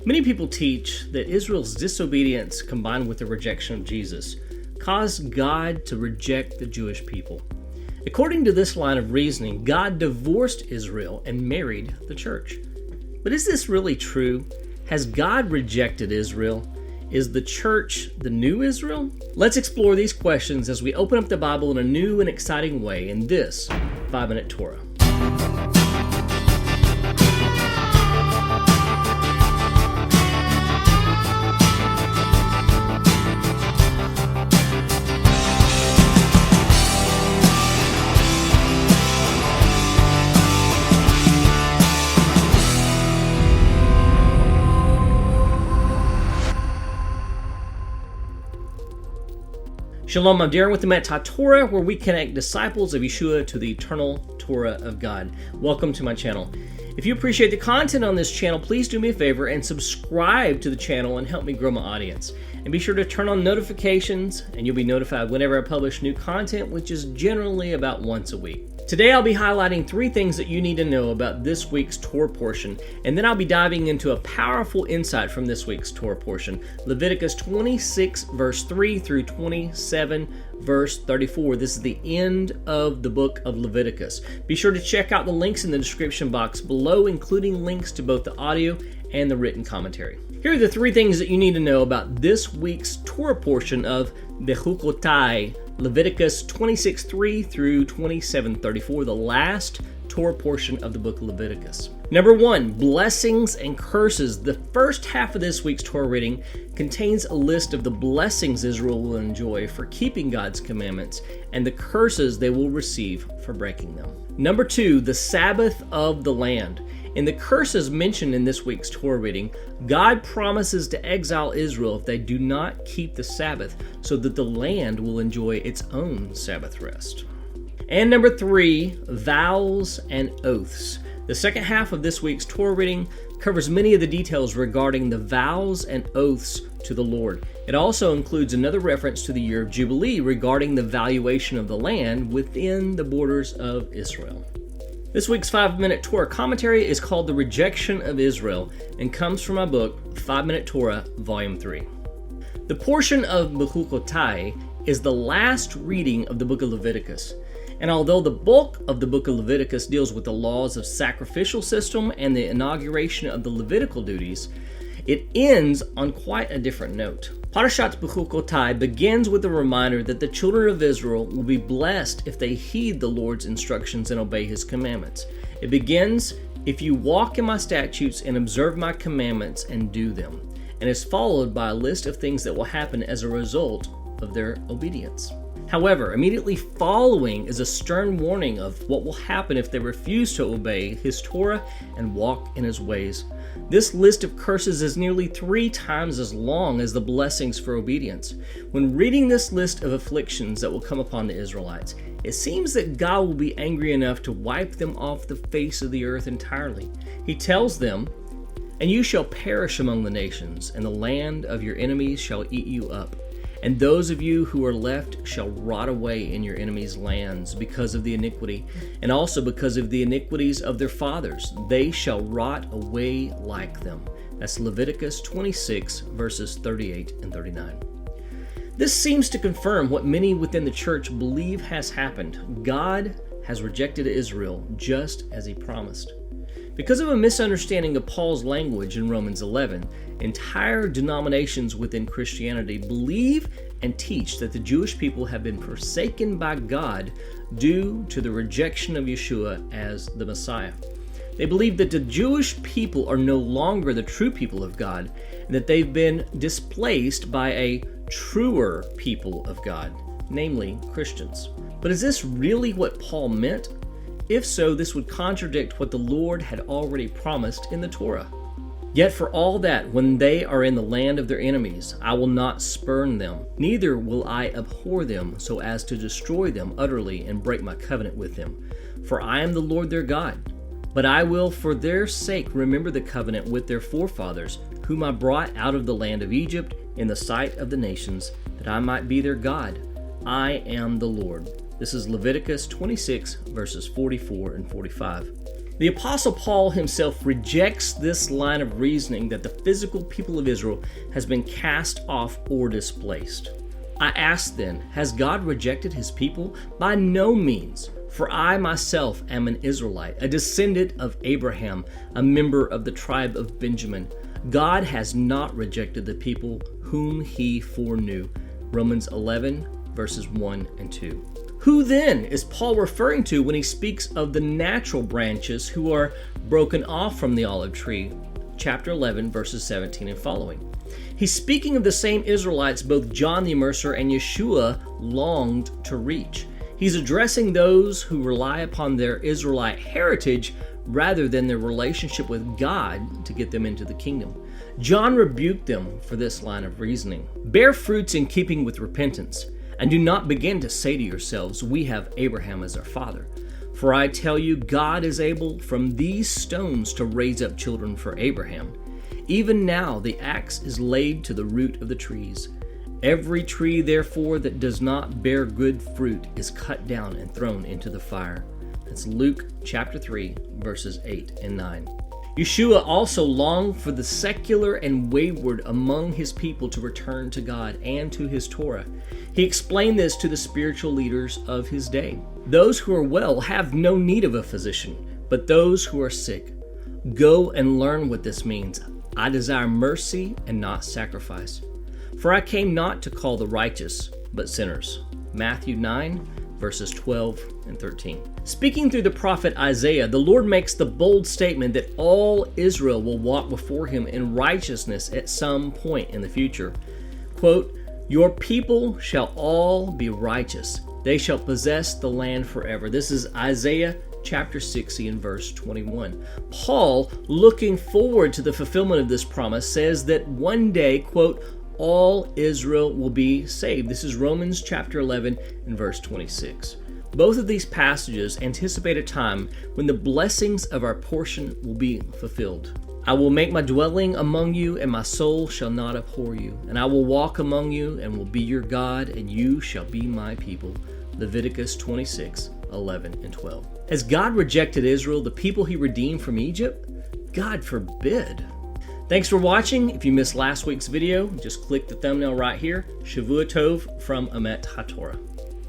Many people teach that Israel's disobedience combined with the rejection of Jesus caused God to reject the Jewish people. According to this line of reasoning, God divorced Israel and married the church. But is this really true? Has God rejected Israel? Is the church the new Israel? Let's explore these questions as we open up the Bible in a new and exciting way in this 5-Minute Torah. Shalom, I'm Darren with the Minute Torah, where we connect disciples of Yeshua to the eternal Torah of God. Welcome to my channel. If you appreciate the content on this channel, please do me a favor and subscribe to the channel and help me grow my audience. And be sure to turn on notifications, and you'll be notified whenever I publish new content, which is generally about once a week. Today I'll be highlighting 3 things that you need to know about this week's Torah portion, and then I'll be diving into a powerful insight from this week's Torah portion, Leviticus 26 verse 3 through 27 verse 34. This is the end of the book of Leviticus. Be sure to check out the links in the description box below, including links to both the audio and the written commentary. Here are the 3 things that you need to know about this week's Torah portion of Bechukotai, Leviticus 26:3 through 27:34, the last Torah portion of the book of Leviticus. Number 1, blessings and curses. The first half of this week's Torah reading contains a list of the blessings Israel will enjoy for keeping God's commandments and the curses they will receive for breaking them. Number 2, the Sabbath of the land. In the curses mentioned in this week's Torah reading, God promises to exile Israel if they do not keep the Sabbath, so that the land will enjoy its own Sabbath rest. And number 3, vows and oaths. The second half of this week's Torah reading covers many of the details regarding the vows and oaths to the Lord. It also includes another reference to the year of Jubilee regarding the valuation of the land within the borders of Israel. This week's 5-Minute Torah commentary is called The Rejection of Israel and comes from my book, 5-Minute Torah, Volume 3. The portion of Bechukotai is the last reading of the book of Leviticus. And although the bulk of the book of Leviticus deals with the laws of sacrificial system and the inauguration of the Levitical duties, it ends on quite a different note. Parashat Bechukotai begins with a reminder that the children of Israel will be blessed if they heed the Lord's instructions and obey His commandments. It begins, "If you walk in my statutes and observe my commandments and do them," and is followed by a list of things that will happen as a result of their obedience. However, immediately following is a stern warning of what will happen if they refuse to obey His Torah and walk in His ways. This list of curses is nearly 3 times as long as the blessings for obedience. When reading this list of afflictions that will come upon the Israelites, it seems that God will be angry enough to wipe them off the face of the earth entirely. He tells them, "And you shall perish among the nations, and the land of your enemies shall eat you up. And those of you who are left shall rot away in your enemies' lands because of the iniquity, and also because of the iniquities of their fathers. They shall rot away like them." That's Leviticus 26, verses 38 and 39. This seems to confirm what many within the church believe has happened. God has rejected Israel just as He promised. Because of a misunderstanding of Paul's language in Romans 11, entire denominations within Christianity believe and teach that the Jewish people have been forsaken by God due to the rejection of Yeshua as the Messiah. They believe that the Jewish people are no longer the true people of God, and that they've been displaced by a truer people of God, namely Christians. But is this really what Paul meant? If so, this would contradict what the Lord had already promised in the Torah. "Yet for all that, when they are in the land of their enemies, I will not spurn them, neither will I abhor them so as to destroy them utterly and break my covenant with them. For I am the Lord their God. But I will for their sake remember the covenant with their forefathers, whom I brought out of the land of Egypt in the sight of the nations, that I might be their God. I am the Lord." This is Leviticus 26, verses 44 and 45. The Apostle Paul himself rejects this line of reasoning that the physical people of Israel has been cast off or displaced. I ask then, has God rejected his people? By no means, for I myself am an Israelite, a descendant of Abraham, a member of the tribe of Benjamin. God has not rejected the people whom he foreknew. Romans 11, verses 1 and 2. Who then is Paul referring to when he speaks of the natural branches who are broken off from the olive tree? Chapter 11, verses 17 and following. He's speaking of the same Israelites both John the Immerser and Yeshua longed to reach. He's addressing those who rely upon their Israelite heritage rather than their relationship with God to get them into the kingdom. John rebuked them for this line of reasoning. Bear fruits in keeping with repentance, and do not begin to say to yourselves, we have Abraham as our father. For I tell you, God is able from these stones to raise up children for Abraham. Even now the axe is laid to the root of the trees. Every tree, therefore, that does not bear good fruit is cut down and thrown into the fire. That's Luke chapter 3, verses 8 and 9. Yeshua also longed for the secular and wayward among his people to return to God and to his Torah. He explained this to the spiritual leaders of his day. Those who are well have no need of a physician, but those who are sick. Go and learn what this means. I desire mercy and not sacrifice. For I came not to call the righteous, but sinners. Matthew 9, verses 12 and 13. Speaking through the prophet Isaiah, the Lord makes the bold statement that all Israel will walk before him in righteousness at some point in the future. Quote, your people shall all be righteous. They shall possess the land forever. This is Isaiah chapter 60 and verse 21. Paul, looking forward to the fulfillment of this promise, says that one day, quote, all Israel will be saved. This is Romans chapter 11 and verse 26. Both of these passages anticipate a time when the blessings of our portion will be fulfilled. I will make my dwelling among you, and my soul shall not abhor you. And I will walk among you, and will be your God, and you shall be my people. Leviticus 26, 11 and 12. Has God rejected Israel, the people he redeemed from Egypt? God forbid. Thanks for watching. If you missed last week's video, just click the thumbnail right here. Shavua Tov from Emet HaTorah.